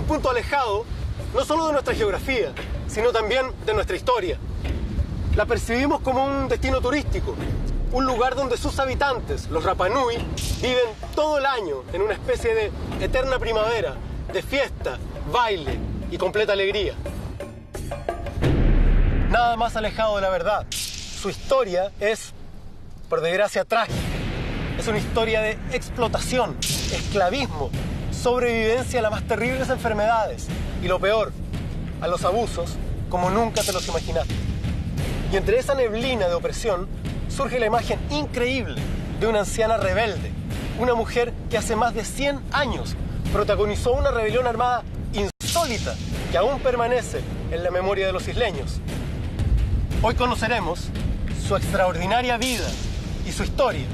punto alejado no solo de nuestra geografía, sino también de nuestra historia. La percibimos como un destino turístico, un lugar donde sus habitantes, los Rapa Nui, viven todo el año en una especie de eterna primavera, de fiesta, baile y completa alegría. Nada más alejado de la verdad. Su historia es, por desgracia, trágica. Es una historia de explotación, esclavismo, sobrevivencia a las más terribles enfermedades y, lo peor, a los abusos como nunca te los imaginaste. Y entre esa neblina de opresión surge la imagen increíble de una anciana rebelde, una mujer que hace más de 100 años protagonizó una rebelión armada insólita que aún permanece en la memoria de los isleños. Hoy conoceremos su extraordinaria vida y su historia.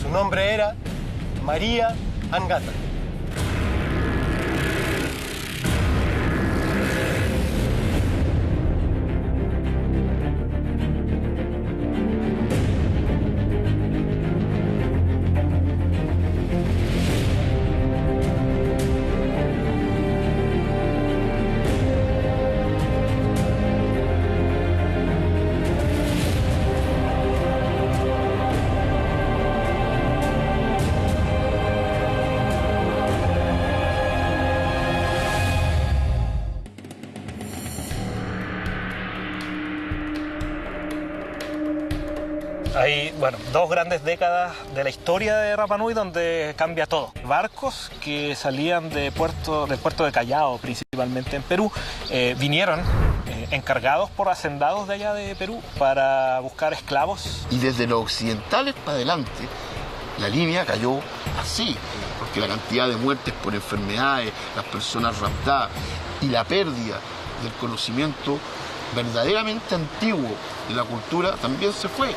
Su nombre era María Angata. Hay, dos grandes décadas de la historia de Rapa Nui donde cambia todo. Barcos que salían del puerto de Callao, principalmente en Perú, vinieron encargados por hacendados de allá de Perú para buscar esclavos. Y desde los occidentales para adelante, la línea cayó así, porque la cantidad de muertes por enfermedades, las personas raptadas y la pérdida del conocimiento verdaderamente antiguo de la cultura también se fue.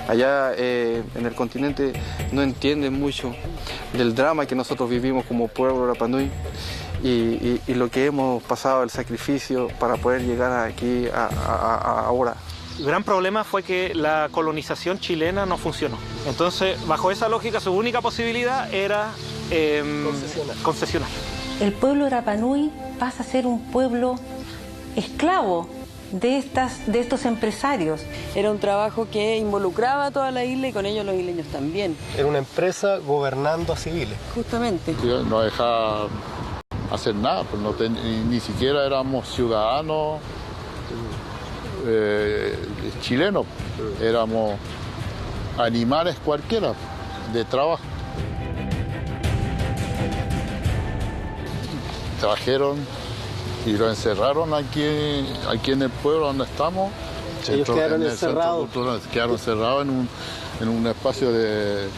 Allá en el continente no entienden mucho del drama que nosotros vivimos como pueblo Rapa Nui y lo que hemos pasado, el sacrificio para poder llegar aquí ahora. El gran problema fue que la colonización chilena no funcionó. Entonces, bajo esa lógica, su única posibilidad era concesionar. El pueblo Rapa Nui pasa a ser un pueblo esclavo de estos empresarios. Era un trabajo que involucraba a toda la isla y con ellos los isleños también. Era una empresa gobernando a civiles. Justamente. No dejaba hacer nada, pues ni siquiera éramos ciudadanos chilenos, éramos animales cualquiera de trabajo. Trajeron y lo encerraron aquí en el pueblo donde estamos. Ellos quedaron encerrados. Quedaron encerrados en un espacio de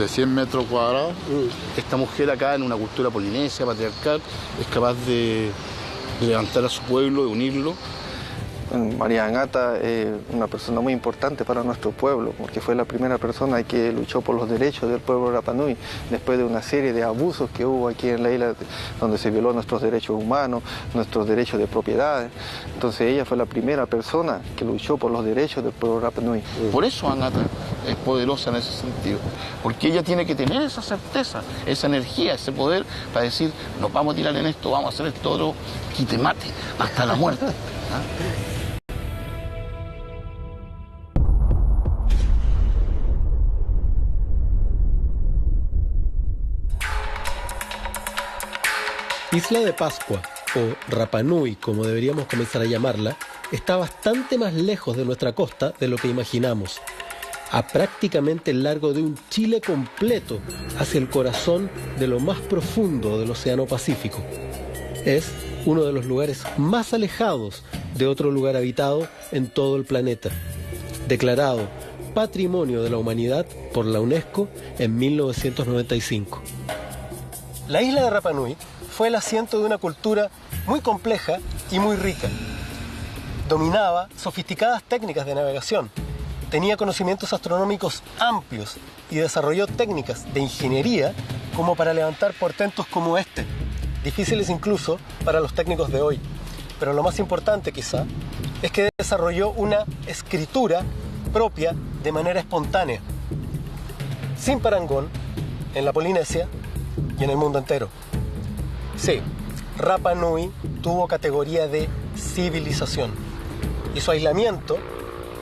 100 metros cuadrados. Esta mujer acá, en una cultura polinesia, patriarcal, es capaz de levantar a su pueblo, de unirlo. María Angata es una persona muy importante para nuestro pueblo, porque fue la primera persona que luchó por los derechos del pueblo Rapa Nui, después de una serie de abusos que hubo aquí en la isla, donde se violó nuestros derechos humanos, nuestros derechos de propiedad. Entonces ella fue la primera persona que luchó por los derechos del pueblo Rapa Nui. Por eso Angata es poderosa en ese sentido, porque ella tiene que tener esa certeza, esa energía, ese poder para decir, nos vamos a tirar en esto, vamos a hacer esto otro, y te mate hasta la muerte. Isla de Pascua, o Rapa Nui, como deberíamos comenzar a llamarla, está bastante más lejos de nuestra costa de lo que imaginamos. A prácticamente el largo de un Chile completo, hacia el corazón de lo más profundo del Océano Pacífico. Es uno de los lugares más alejados de otro lugar habitado en todo el planeta. Declarado Patrimonio de la Humanidad por la UNESCO en 1995. La isla de Rapa Nui fue el asiento de una cultura muy compleja y muy rica. Dominaba sofisticadas técnicas de navegación, tenía conocimientos astronómicos amplios y desarrolló técnicas de ingeniería como para levantar portentos como este, difíciles incluso para los técnicos de hoy. Pero lo más importante quizá es que desarrolló una escritura propia de manera espontánea, sin parangón en la Polinesia y en el mundo entero. Sí, Rapa Nui tuvo categoría de civilización y su aislamiento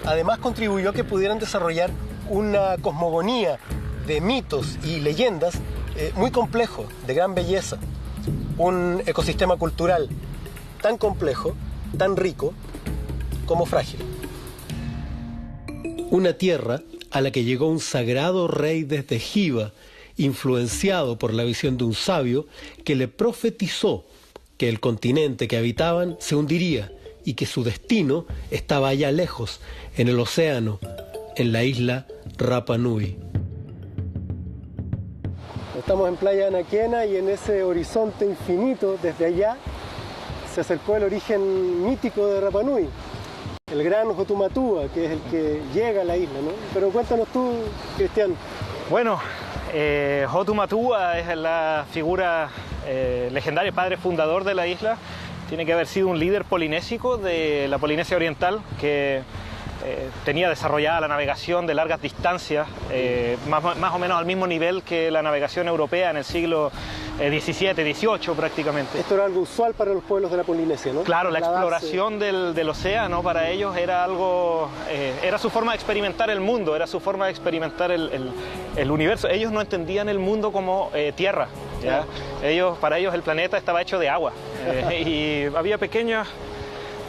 además contribuyó a que pudieran desarrollar una cosmogonía de mitos y leyendas muy complejo, de gran belleza. Un ecosistema cultural tan complejo, tan rico, como frágil. Una tierra a la que llegó un sagrado rey desde Jiva, influenciado por la visión de un sabio que le profetizó que el continente que habitaban se hundiría y que su destino estaba allá lejos, en el océano, en la isla Rapa Nui. Estamos en Playa Anaquena y en ese horizonte infinito, desde allá, se acercó el origen mítico de Rapa Nui, el gran Hotumatua, que es el que llega a la isla, ¿no? Pero cuéntanos tú, Cristian. Bueno, Hotumatua es la figura legendaria, padre fundador de la isla. Tiene que haber sido un líder polinésico de la Polinesia Oriental que tenía desarrollada la navegación de largas distancias, más o menos al mismo nivel que la navegación europea en el siglo XVII, XVIII prácticamente. Esto era algo usual para los pueblos de la Polinesia, ¿no? Claro, la exploración del océano para ellos era algo, era su forma de experimentar el mundo, era su forma de experimentar el universo. Ellos no entendían el mundo como tierra, ¿ya? Para ellos el planeta estaba hecho de agua y había pequeños,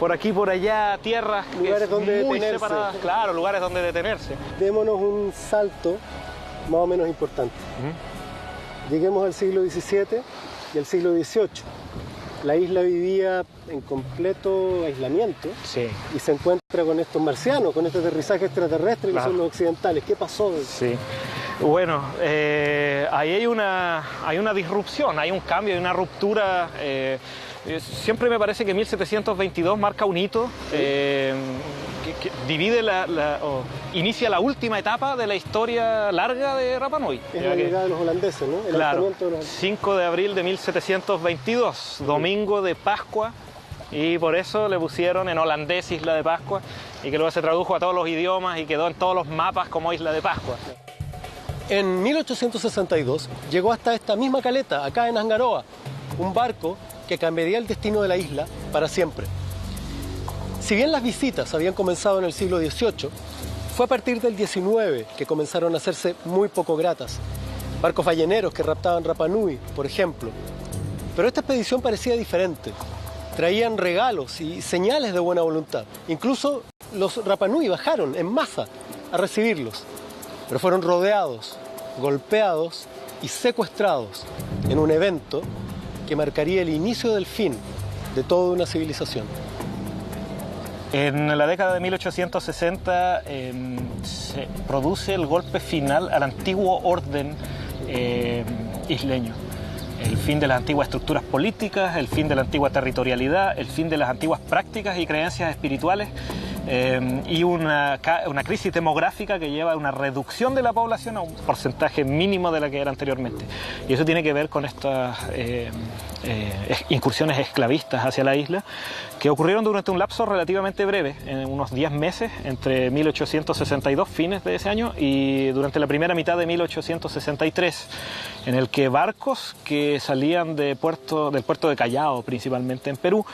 por aquí, por allá, tierras, lugares donde muy detenerse. separadas, claro, lugares donde detenerse. Démonos un salto más o menos importante. Lleguemos al siglo XVII y al siglo XVIII. La isla vivía en completo aislamiento, sí, y se encuentra con estos marcianos, con este aterrizaje extraterrestre, claro, que son los occidentales. ¿Qué pasó? Sí. Bueno, ahí hay una disrupción, hay un cambio, hay una ruptura. Siempre me parece que 1722 marca un hito que divide inicia la última etapa de la historia larga de Rapa Nui. Es la llegada de los holandeses, ¿no? El claro, de los... 5 de abril de 1722, domingo de Pascua, y por eso le pusieron en holandés Isla de Pascua, y que luego se tradujo a todos los idiomas y quedó en todos los mapas como Isla de Pascua. En 1862 llegó hasta esta misma caleta, acá en Angaroa, un barco que cambiaría el destino de la isla para siempre. Si bien las visitas habían comenzado en el siglo XVIII, fue a partir del XIX que comenzaron a hacerse muy poco gratas. Barcos balleneros que raptaban Rapa Nui, por ejemplo. Pero esta expedición parecía diferente. Traían regalos y señales de buena voluntad. Incluso los Rapa Nui bajaron en masa a recibirlos. Pero fueron rodeados, golpeados y secuestrados en un evento que marcaría el inicio del fin de toda una civilización. En la década de 1860 se produce el golpe final al antiguo orden isleño. El fin de las antiguas estructuras políticas, el fin de la antigua territorialidad, el fin de las antiguas prácticas y creencias espirituales, y una crisis demográfica que lleva a una reducción de la población a un porcentaje mínimo de la que era anteriormente. Y eso tiene que ver con estas incursiones esclavistas hacia la isla, que ocurrieron durante un lapso relativamente breve, en unos 10 meses, entre 1862, fines de ese año, y durante la primera mitad de 1863, en el que barcos que salían del puerto de Callao, principalmente en Perú,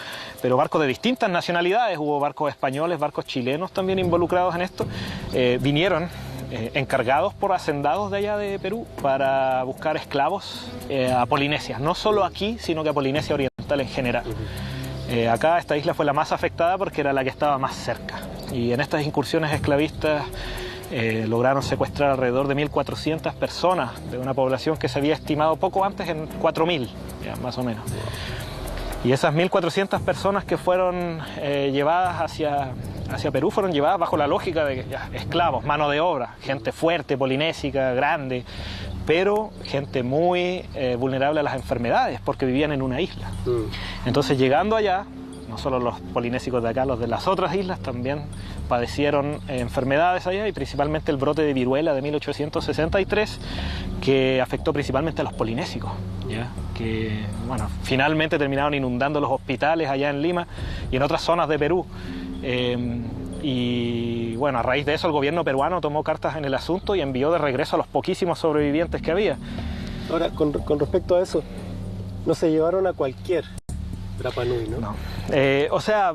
pero barcos de distintas nacionalidades, hubo barcos españoles, barcos chilenos también involucrados en esto, vinieron encargados por hacendados de allá de Perú para buscar esclavos a Polinesia, no solo aquí, sino que a Polinesia Oriental en general. Acá esta isla fue la más afectada porque era la que estaba más cerca, y en estas incursiones esclavistas lograron secuestrar alrededor de 1.400 personas de una población que se había estimado poco antes en 4.000, más o menos. Y esas 1.400 personas que fueron llevadas hacia Perú fueron llevadas bajo la lógica de esclavos, mano de obra, gente fuerte, polinésica, grande, pero gente muy vulnerable a las enfermedades porque vivían en una isla. Entonces, llegando allá, no solo los polinésicos de acá, los de las otras islas también padecieron enfermedades allá, y principalmente el brote de viruela de 1863, que afectó principalmente a los polinésicos, ¿ya? Que bueno, finalmente terminaron inundando los hospitales allá en Lima y en otras zonas de Perú. Y bueno, a raíz de eso el gobierno peruano tomó cartas en el asunto y envió de regreso a los poquísimos sobrevivientes que había. Ahora, con respecto a eso, No se llevaron a cualquier Rapa Nui, ¿no? No. O sea,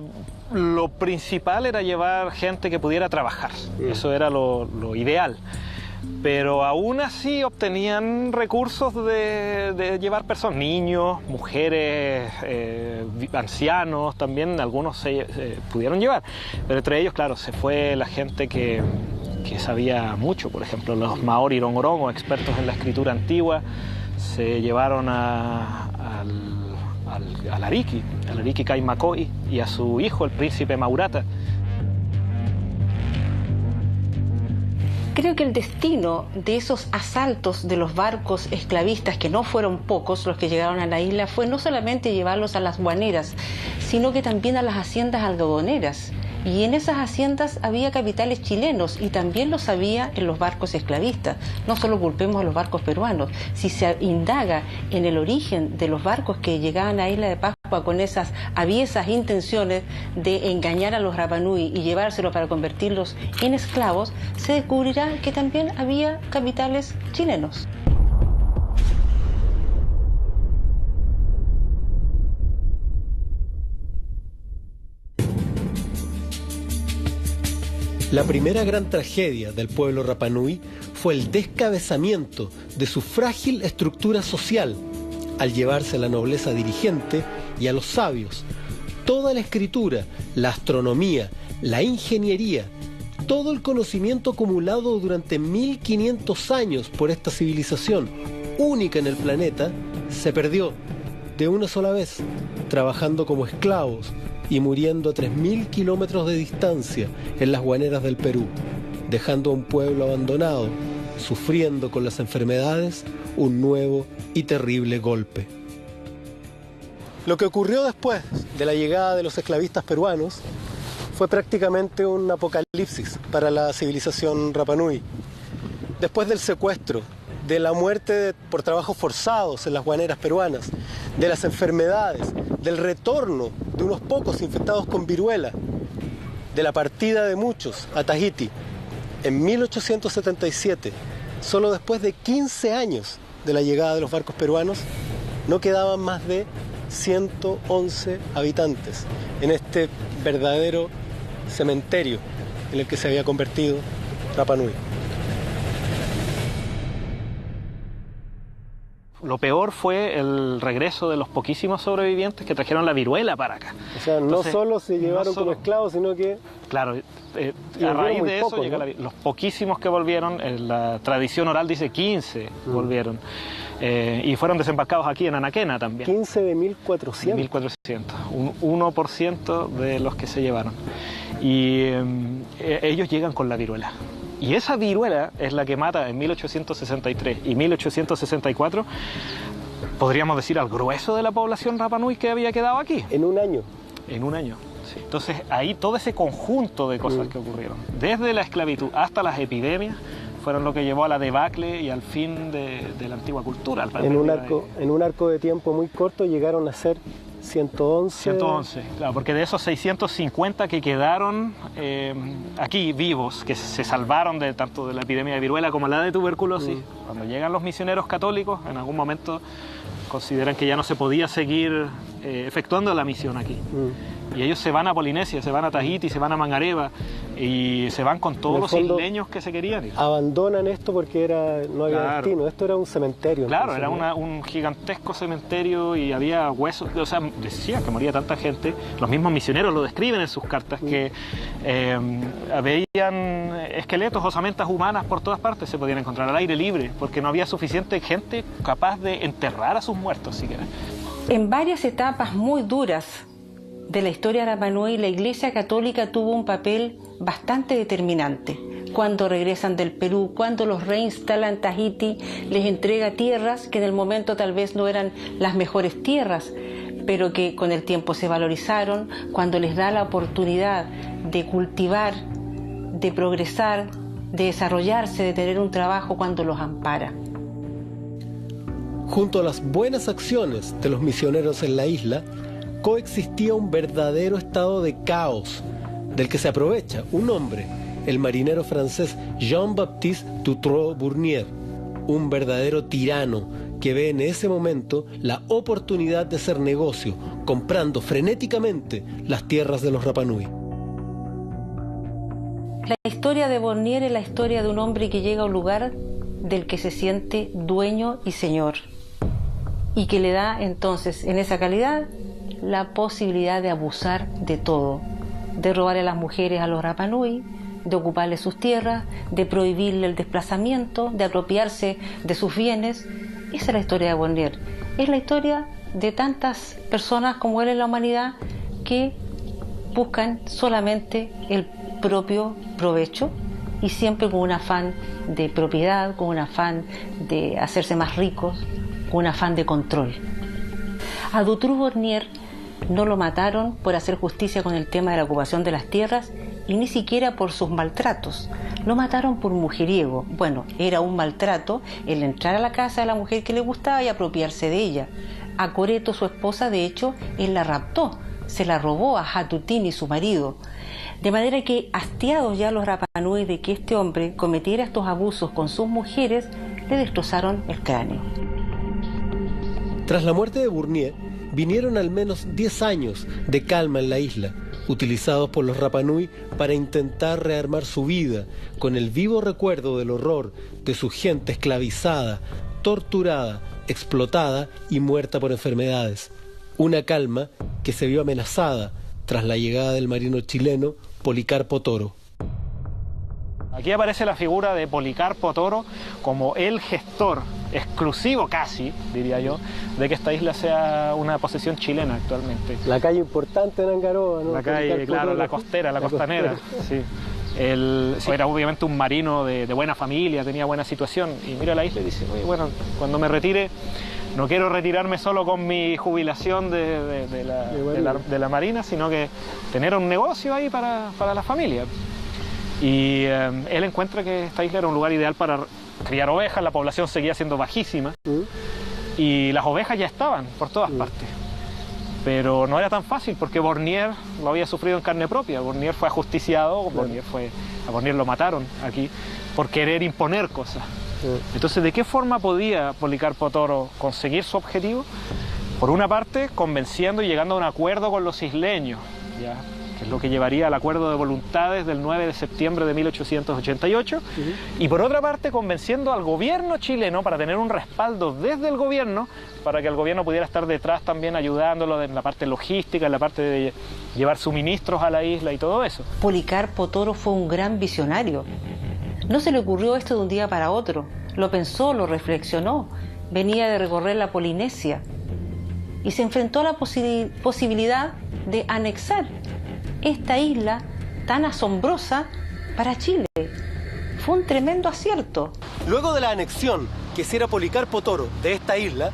lo principal era llevar gente que pudiera trabajar. Eso era lo ideal. Pero aún así obtenían recursos de llevar personas, niños, mujeres, ancianos, también algunos se pudieron llevar. Pero entre ellos, claro, se fue la gente que sabía mucho, por ejemplo, los Maori Rongorongo, expertos en la escritura antigua, se llevaron al Ariki Kaimakoi, y a su hijo, el príncipe Maurata. Creo que el destino de esos asaltos de los barcos esclavistas, que no fueron pocos los que llegaron a la isla, fue no solamente llevarlos a las guaneras, sino que también a las haciendas algodoneras. Y en esas haciendas había capitales chilenos, y también los había en los barcos esclavistas. No solo culpemos a los barcos peruanos. Si se indaga en el origen de los barcos que llegaban a Isla de Pascua con esas aviesas intenciones de engañar a los Rapa Nui y llevárselos para convertirlos en esclavos, se descubrirá que también había capitales chilenos. La primera gran tragedia del pueblo Rapa Nui fue el descabezamiento de su frágil estructura social al llevarse a la nobleza dirigente y a los sabios. Toda la escritura, la astronomía, la ingeniería, todo el conocimiento acumulado durante 1500 años por esta civilización única en el planeta se perdió de una sola vez, trabajando como esclavos y muriendo a 3000 kilómetros de distancia en las guaneras del Perú, dejando a un pueblo abandonado, sufriendo con las enfermedades un nuevo y terrible golpe. Lo que ocurrió después de la llegada de los esclavistas peruanos fue prácticamente un apocalipsis para la civilización Rapa Nui. Después del secuestro, de la muerte por trabajos forzados en las guaneras peruanas, de las enfermedades, del retorno de unos pocos infectados con viruela, de la partida de muchos a Tahití, en 1877, solo después de 15 años de la llegada de los barcos peruanos, no quedaban más de 111 habitantes en este verdadero cementerio en el que se había convertido Rapa Nui. Lo peor fue el regreso de los poquísimos sobrevivientes que trajeron la viruela para acá. O sea, entonces, no solo se llevaron como esclavos, sino que... Claro, a raíz de eso, poco, ¿no? Los poquísimos que volvieron, la tradición oral dice 15 volvieron. Y fueron desembarcados aquí en Anaquena también. 15 de 1400. 1400, un 1% de los que se llevaron. Y ellos llegan con la viruela. Y esa viruela es la que mata en 1863 y 1864, podríamos decir, al grueso de la población Rapa Nui que había quedado aquí. En un año. En un año, sí. Entonces ahí todo ese conjunto de cosas que ocurrieron, desde la esclavitud hasta las epidemias, fueron lo que llevó a la debacle y al fin de la antigua cultura. En un arco de tiempo muy corto llegaron a ser 111, claro, porque de esos 650 que quedaron aquí vivos, que se salvaron tanto de la epidemia de viruela como la de tuberculosis, cuando llegan los misioneros católicos, en algún momento consideran que ya no se podía seguir efectuando la misión aquí. Y ellos se van a Polinesia, se van a Tahití, se van a Mangareva y se van con todos los isleños que se querían ir. Abandonan esto porque no había destino, esto era un cementerio. Claro, era un gigantesco cementerio y había huesos, o sea, decían que moría tanta gente, los mismos misioneros lo describen en sus cartas, que veían esqueletos, osamentas humanas por todas partes, se podían encontrar al aire libre, porque no había suficiente gente capaz de enterrar a sus muertos siquiera. En varias etapas muy duras de la historia Rapa Nui, la Iglesia Católica tuvo un papel bastante determinante. Cuando regresan del Perú, cuando los reinstalan Tahití, les entrega tierras que en el momento tal vez no eran las mejores tierras, pero que con el tiempo se valorizaron, cuando les da la oportunidad de cultivar, de progresar, de desarrollarse, de tener un trabajo, cuando los ampara. Junto a las buenas acciones de los misioneros en la isla, coexistía un verdadero estado de caos, del que se aprovecha un hombre, el marinero francés Jean-Baptiste Dutroux-Bournier, un verdadero tirano que ve en ese momento la oportunidad de hacer negocio, comprando frenéticamente las tierras de los Rapa Nui. La historia de Bornier es la historia de un hombre que llega a un lugar del que se siente dueño y señor, y que le da entonces, en esa calidad, la posibilidad de abusar de todo, de robarle a las mujeres a los Rapa Nui, de ocuparle sus tierras, de prohibirle el desplazamiento, de apropiarse de sus bienes. Esa es la historia de Bornier. Es la historia de tantas personas como él en la humanidad que buscan solamente el propio provecho y siempre con un afán de propiedad, con un afán de hacerse más ricos, con un afán de control. A Dutroux Bornier no lo mataron por hacer justicia con el tema de la ocupación de las tierras y ni siquiera por sus maltratos. Lo mataron por mujeriego. Bueno, era un maltrato el entrar a la casa de la mujer que le gustaba y apropiarse de ella. A Coreto, su esposa, de hecho, él la raptó, se la robó a Hattutín y su marido. De manera que, hastiados ya los Rapa Nui de que este hombre cometiera estos abusos con sus mujeres, le destrozaron el cráneo. Tras la muerte de Bornier, vinieron al menos 10 años de calma en la isla, utilizados por los Rapa Nui para intentar rearmar su vida, con el vivo recuerdo del horror de su gente esclavizada, torturada, explotada y muerta por enfermedades. Una calma que se vio amenazada tras la llegada del marino chileno Policarpo Toro. Aquí aparece la figura de Policarpo Toro como el gestor exclusivo, casi, diría yo, de que esta isla sea una posesión chilena actualmente. La calle importante en Angaroa, ¿no? La calle, claro, la costera, la costanera. Sí. Él era obviamente un marino de buena familia, tenía buena situación, y mira la isla y dice, oye, bueno, cuando me retire, no quiero retirarme solo con mi jubilación de la marina, sino que tener un negocio ahí para la familia. Y él encuentra que esta isla era un lugar ideal para criar ovejas, la población seguía siendo bajísima y las ovejas ya estaban por todas partes. Pero no era tan fácil porque Bornier lo había sufrido en carne propia. Bornier fue ajusticiado, a Bornier lo mataron aquí por querer imponer cosas. Entonces, ¿de qué forma podía Policarpo Toro conseguir su objetivo? Por una parte, convenciendo y llegando a un acuerdo con los isleños, ¿ya? Que es lo que llevaría al acuerdo de voluntades del 9 de septiembre de 1888, y por otra parte convenciendo al gobierno chileno para tener un respaldo desde el gobierno, para que el gobierno pudiera estar detrás también ayudándolo en la parte logística, en la parte de llevar suministros a la isla y todo eso. Policarpo Toro fue un gran visionario. No se le ocurrió esto de un día para otro, lo pensó, lo reflexionó, venía de recorrer la Polinesia y se enfrentó a la posibilidad de anexar esta isla tan asombrosa para Chile. Fue un tremendo acierto. Luego de la anexión que hiciera Policarpo Toro de esta isla,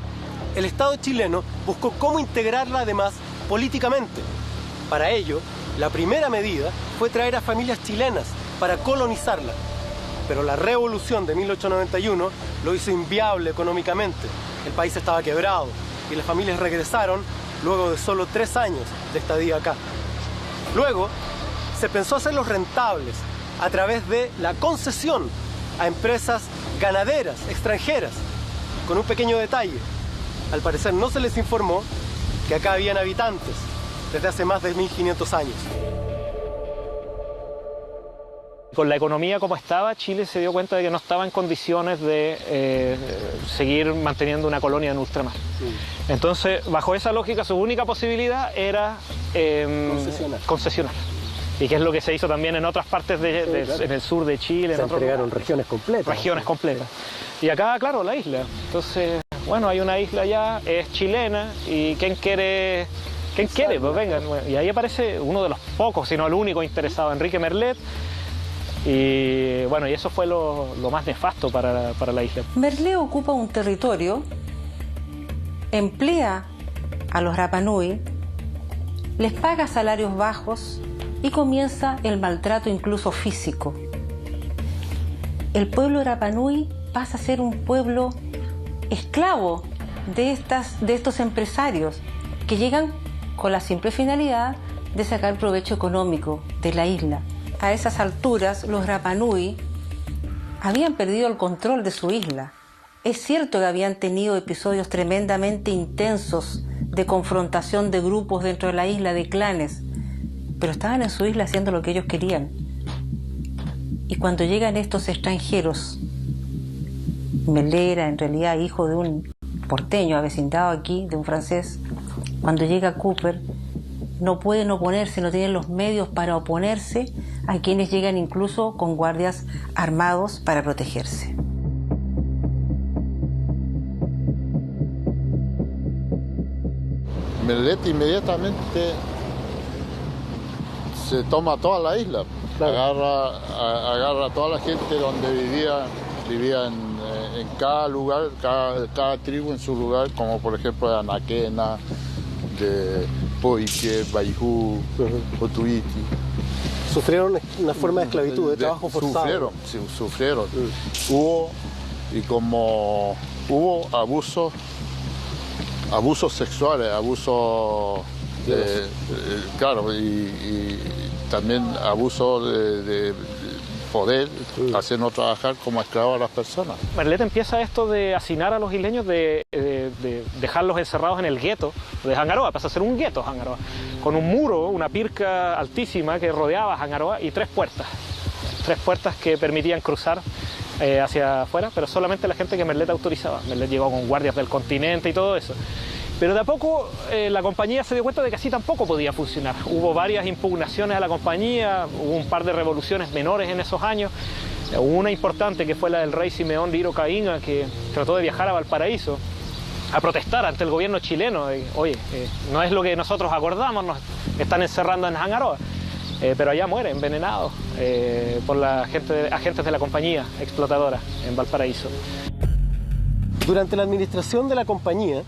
el Estado chileno buscó cómo integrarla además políticamente. Para ello, la primera medida fue traer a familias chilenas para colonizarla. Pero la revolución de 1891 lo hizo inviable económicamente. El país estaba quebrado y las familias regresaron luego de solo 3 años de estadía acá. Luego, se pensó hacerlos rentables a través de la concesión a empresas ganaderas extranjeras, con un pequeño detalle. Al parecer no se les informó que acá habían habitantes desde hace más de 1500 años. Con la economía como estaba, Chile se dio cuenta de que no estaba en condiciones de seguir manteniendo una colonia en ultramar. Entonces, bajo esa lógica, su única posibilidad era concesionar. Y que es lo que se hizo también en otras partes en el sur de Chile. Se entregaron regiones completas. Regiones completas. Y acá, claro, la isla. Entonces, bueno, hay una isla ya, es chilena, y ¿quién quiere? Pues vengan. Y ahí aparece uno de los pocos, si no el único interesado, Enrique Merlet. Y bueno, y eso fue lo más nefasto para la isla. Merlet ocupa un territorio, emplea a los Rapa Nui, les paga salarios bajos y comienza el maltrato incluso físico. El pueblo Rapa Nui pasa a ser un pueblo esclavo de estos empresarios que llegan con la simple finalidad de sacar provecho económico de la isla. A esas alturas, los Rapa Nui habían perdido el control de su isla. Es cierto que habían tenido episodios tremendamente intensos de confrontación de grupos dentro de la isla, de clanes, pero estaban en su isla haciendo lo que ellos querían. Y cuando llegan estos extranjeros, Melé era en realidad hijo de un porteño avecindado aquí, de un francés. Cuando llega Cooper, no pueden oponerse, no tienen los medios para oponerse a quienes llegan incluso con guardias armados para protegerse. Melete inmediatamente se toma toda la isla, claro. agarra a toda la gente donde vivía en cada lugar, cada tribu en su lugar, como por ejemplo de Anaquena, de Poique, Baijú, Otuiti. Sufrieron una forma de esclavitud, de trabajo forzado. Sufrieron. Hubo abusos sexuales, claro, y también abuso de poder, haciendo trabajar como esclavos a las personas. Merlet empieza esto de hacinar a los isleños, de dejarlos encerrados en el gueto de Hangaroa. Pasa a ser un gueto Hangaroa, con un muro, una pirca altísima que rodeaba Hangaroa y tres puertas que permitían cruzar hacia afuera, pero solamente la gente que Merlet autorizaba. Merlet llegó con guardias del continente y todo eso. Pero de a poco la compañía se dio cuenta de que así tampoco podía funcionar. Hubo varias impugnaciones a la compañía, hubo un par de revoluciones menores en esos años. Hubo una importante que fue la del rey Simeón Liro Caínga, que trató de viajar a Valparaíso a protestar ante el gobierno chileno. Oye, no es lo que nosotros acordamos, nos están encerrando en Hangaroa. Pero allá muere envenenado por agentes de la compañía explotadora en Valparaíso. Durante la administración de la compañía,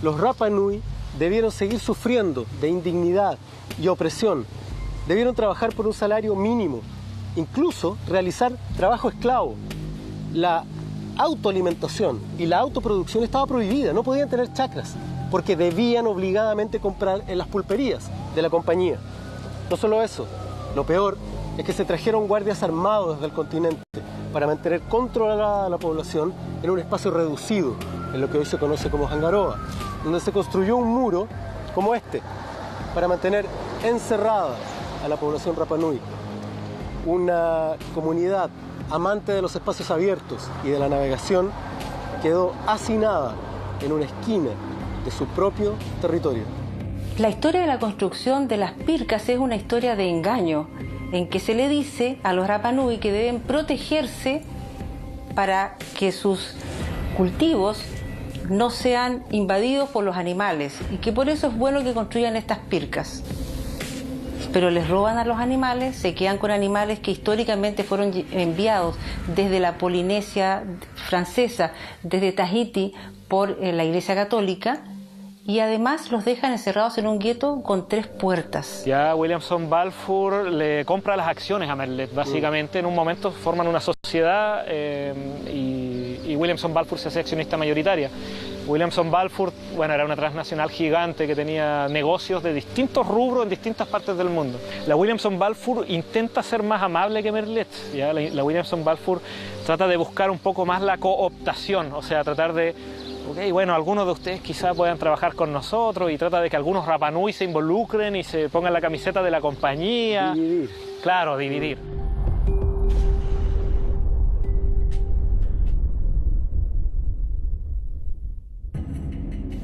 los Rapa Nui debieron seguir sufriendo de indignidad y opresión. Debieron trabajar por un salario mínimo, incluso realizar trabajo esclavo. La autoalimentación y la autoproducción estaba prohibida, no podían tener chacras, porque debían obligadamente comprar en las pulperías de la compañía. No solo eso, lo peor es que se trajeron guardias armados desde el continente para mantener controlada la población en un espacio reducido, en lo que hoy se conoce como Hangaroa, donde se construyó un muro como este para mantener encerrada a la población Rapa Nui. Una comunidad amante de los espacios abiertos y de la navegación quedó hacinada en una esquina de su propio territorio. La historia de la construcción de las pircas es una historia de engaño, en que se le dice a los Rapa Nui que deben protegerse para que sus cultivos no sean invadidos por los animales y que por eso es bueno que construyan estas pircas. Pero les roban a los animales, se quedan con animales que históricamente fueron enviados desde la Polinesia francesa, desde Tahití, por la Iglesia Católica, y además los dejan encerrados en un gueto con 3 puertas. Ya Williamson Balfour le compra las acciones a Merlet, básicamente. En un momento forman una sociedad y Williamson Balfour se hace accionista mayoritaria. Williamson Balfour, bueno, era una transnacional gigante que tenía negocios de distintos rubros en distintas partes del mundo. La Williamson Balfour intenta ser más amable que Merlet. ¿Ya? La Williamson Balfour trata de buscar un poco más la cooptación, o sea, tratar de, ok, bueno, algunos de ustedes quizás puedan trabajar con nosotros, y trata de que algunos Rapa Nui se involucren y se pongan la camiseta de la compañía. Dividir. Claro, dividir.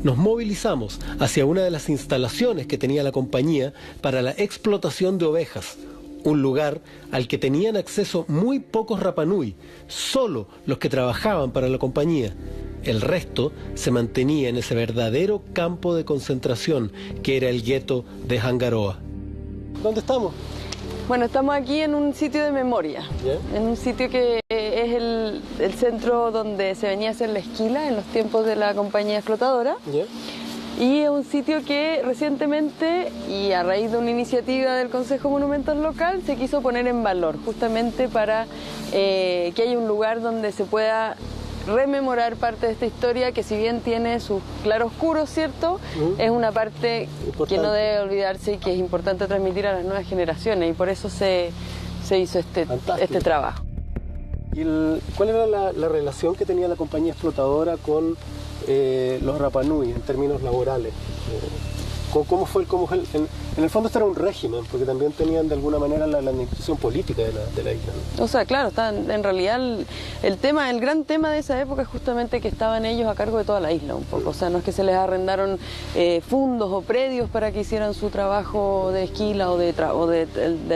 Nos movilizamos hacia una de las instalaciones que tenía la compañía para la explotación de ovejas, un lugar al que tenían acceso muy pocos Rapa Nui, solo los que trabajaban para la compañía. El resto se mantenía en ese verdadero campo de concentración que era el gueto de Hangaroa. ¿Dónde estamos? Bueno, estamos aquí en un sitio de memoria, en un sitio que es el centro donde se venía a hacer la esquila en los tiempos de la compañía explotadora. Y es un sitio que recientemente, y a raíz de una iniciativa del Consejo Monumental Local, se quiso poner en valor, justamente para que haya un lugar donde se pueda rememorar parte de esta historia que, si bien tiene sus claroscuros, ¿cierto? Es una parte que no debe olvidarse y que es importante transmitir a las nuevas generaciones, y por eso se hizo este trabajo. ¿Y cuál era la relación que tenía la compañía explotadora con los Rapa Nui en términos laborales? ¿Cómo fue en el fondo esto era un régimen, porque también tenían de alguna manera la administración política de la isla, ¿no? O sea, claro, en realidad el gran tema de esa época es justamente que estaban ellos a cargo de toda la isla un poco. O sea, no es que se les arrendaron fundos o predios para que hicieran su trabajo de esquila o de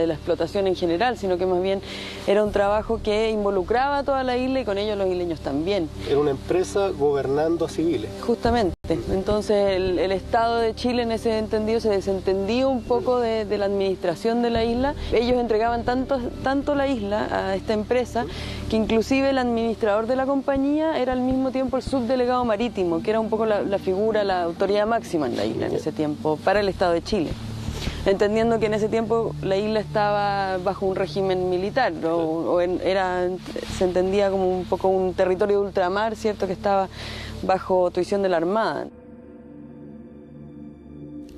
la explotación en general, sino que más bien era un trabajo que involucraba a toda la isla y con ellos los isleños también. Era una empresa gobernando a civiles. Justamente. Entonces el Estado de Chile en ese entendido se desentendía un poco de la administración de la isla. Ellos entregaban tanto la isla a esta empresa que inclusive el administrador de la compañía era al mismo tiempo el subdelegado marítimo, que era un poco la figura, la autoridad máxima en la isla en ese tiempo para el Estado de Chile. Entendiendo que en ese tiempo la isla estaba bajo un régimen militar, se entendía como un poco un territorio de ultramar, ¿cierto?, que estaba bajo tuición de la Armada.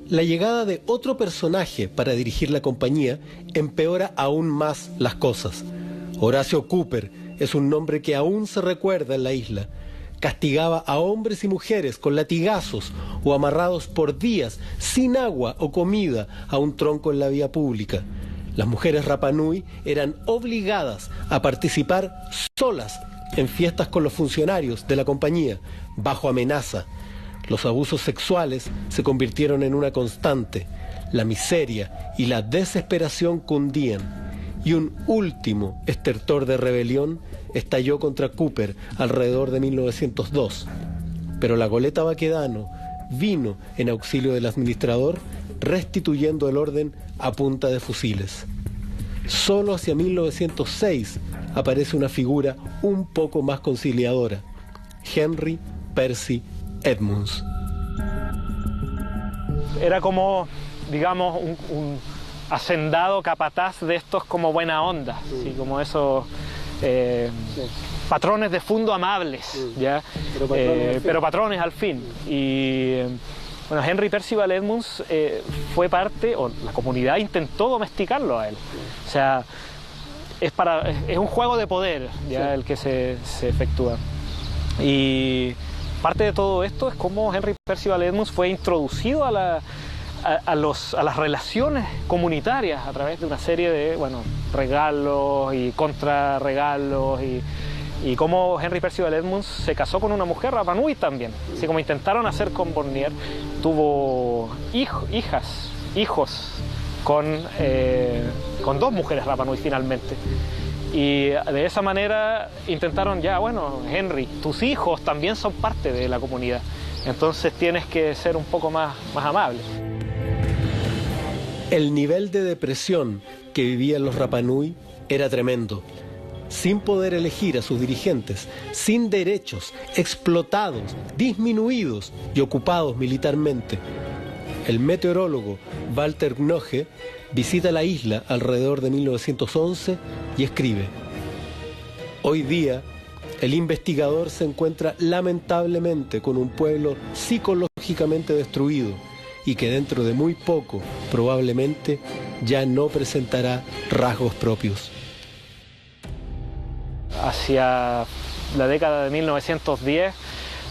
La llegada de otro personaje para dirigir la compañía empeora aún más las cosas. Horacio Cooper es un nombre que aún se recuerda en la isla. Castigaba a hombres y mujeres con latigazos o amarrados por días, sin agua o comida, a un tronco en la vía pública. Las mujeres Rapa Nui eran obligadas a participar solas en fiestas con los funcionarios de la compañía, bajo amenaza. Los abusos sexuales se convirtieron en una constante. La miseria y la desesperación cundían. Y un último estertor de rebelión estalló contra Cooper alrededor de 1902. Pero la goleta Baquedano vino en auxilio del administrador, restituyendo el orden a punta de fusiles. Solo hacia 1906 aparece una figura un poco más conciliadora: Henry Percy Edmunds. Era como, digamos, un hacendado capataz de estos como buena onda, ¿sí? Como esos patrones de fondo amables, ¿ya? Pero patrones al fin. Y bueno, Henry Percival Edmunds fue parte, o la comunidad intentó domesticarlo a él. O sea, es un juego de poder, ¿ya? Sí. El que se efectúa. Y parte de todo esto es cómo Henry Percival Edmunds fue introducido a las relaciones comunitarias a través de una serie de, regalos y contrarregalos, y cómo Henry Percival Edmunds se casó con una mujer Rapa Nui también. Así como intentaron hacer con Bornier, tuvo hijos con dos mujeres Rapa Nui finalmente. Y de esa manera intentaron Henry, tus hijos también son parte de la comunidad, entonces tienes que ser un poco más amable. El nivel de depresión que vivían los Rapa Nui era tremendo. Sin poder elegir a sus dirigentes, sin derechos, explotados, disminuidos y ocupados militarmente. El meteorólogo Walter Knoche visita la isla alrededor de 1911 y escribe: hoy día, el investigador se encuentra lamentablemente con un pueblo psicológicamente destruido y que dentro de muy poco, probablemente, ya no presentará rasgos propios. Hacia la década de 1910,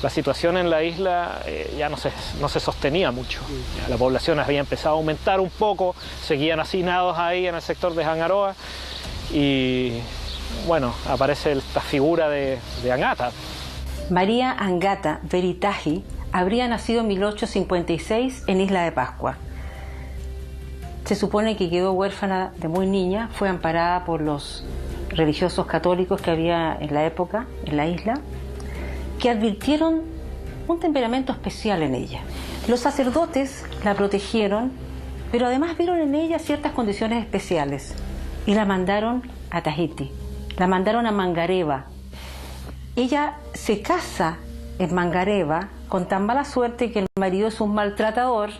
la situación en la isla ya no se sostenía mucho. La población había empezado a aumentar un poco, seguían hacinados ahí en el sector de Hangaroa y aparece esta figura de Angata. María Angata Veritaji habría nacido en 1856 en Isla de Pascua. Se supone que quedó huérfana de muy niña, fue amparada por los religiosos católicos que había en la época en la isla, que advirtieron un temperamento especial en ella. Los sacerdotes la protegieron, pero además vieron en ella ciertas condiciones especiales y la mandaron a Tahiti, la mandaron a Mangareva. Ella se casa en Mangareva con tan mala suerte que el marido es un maltratador,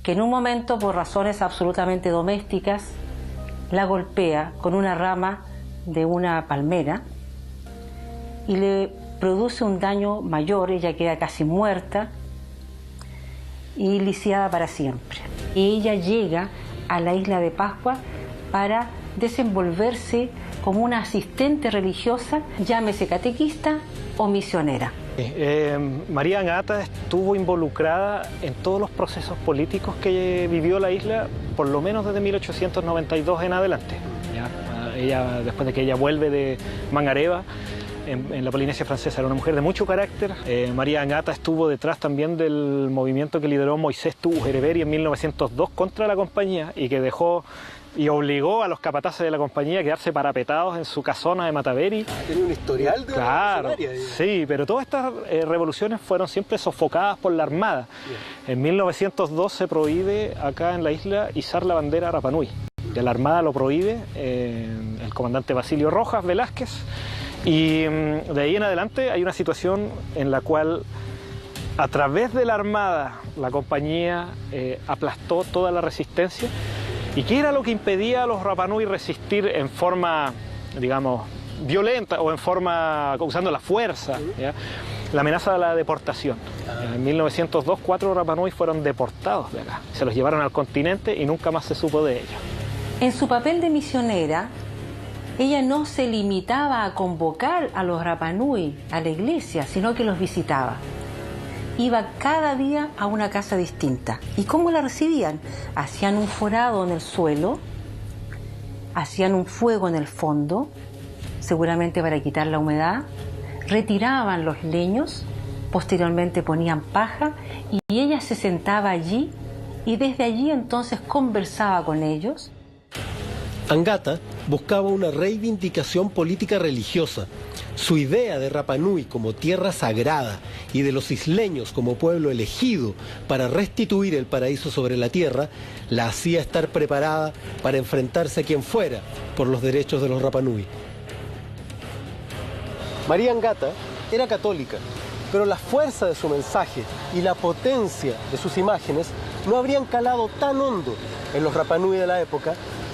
que en un momento, por razones absolutamente domésticas, la golpea con una rama de una palmera y le produce un daño mayor. Ella queda casi muerta y lisiada para siempre. Y ella llega a la isla de Pascua para desenvolverse como una asistente religiosa, llámese catequista o misionera. María Agata estuvo involucrada en todos los procesos políticos que vivió la isla, por lo menos desde 1892 en adelante. Ella, después de que ella vuelve de Mangareva, en la Polinesia Francesa, era una mujer de mucho carácter. María Agata estuvo detrás también del movimiento que lideró Moisés Tuguereberi en 1902 contra la compañía y que dejó y obligó a los capataces de la compañía a quedarse parapetados en su casona de Mataveri. Tiene un historial de revolucionaria. Sí, pero todas estas revoluciones fueron siempre sofocadas por la Armada. En 1902 se prohíbe acá en la isla izar la bandera Rapa Nui. La Armada lo prohíbe, el comandante Basilio Rojas Velázquez, y de ahí en adelante hay una situación en la cual a través de la Armada la compañía aplastó toda la resistencia. ¿Y qué era lo que impedía a los Rapa Nui resistir en forma, digamos, violenta o en forma usando la fuerza? ¿Ya? La amenaza de la deportación. En 1902, 4 Rapa Nui fueron deportados de acá. Se los llevaron al continente y nunca más se supo de ellos. En su papel de misionera, ella no se limitaba a convocar a los Rapa Nui a la iglesia, sino que los visitaba. Iba cada día a una casa distinta. ¿Y cómo la recibían? Hacían un forado en el suelo, hacían un fuego en el fondo, seguramente para quitar la humedad, retiraban los leños, posteriormente ponían paja y ella se sentaba allí y desde allí entonces conversaba con ellos. Angata buscaba una reivindicación política religiosa. Su idea de Rapa Nui como tierra sagrada y de los isleños como pueblo elegido para restituir el paraíso sobre la tierra la hacía estar preparada para enfrentarse a quien fuera por los derechos de los Rapa Nui. María Angata era católica, pero la fuerza de su mensaje y la potencia de sus imágenes no habrían calado tan hondo en los Rapa Nui de la época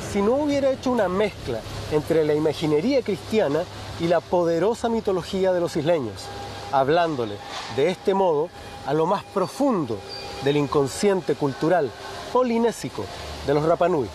si no hubiera hecho una mezcla entre la imaginería cristiana y la poderosa mitología de los isleños, hablándole de este modo a lo más profundo del inconsciente cultural polinésico de los Rapa Nui.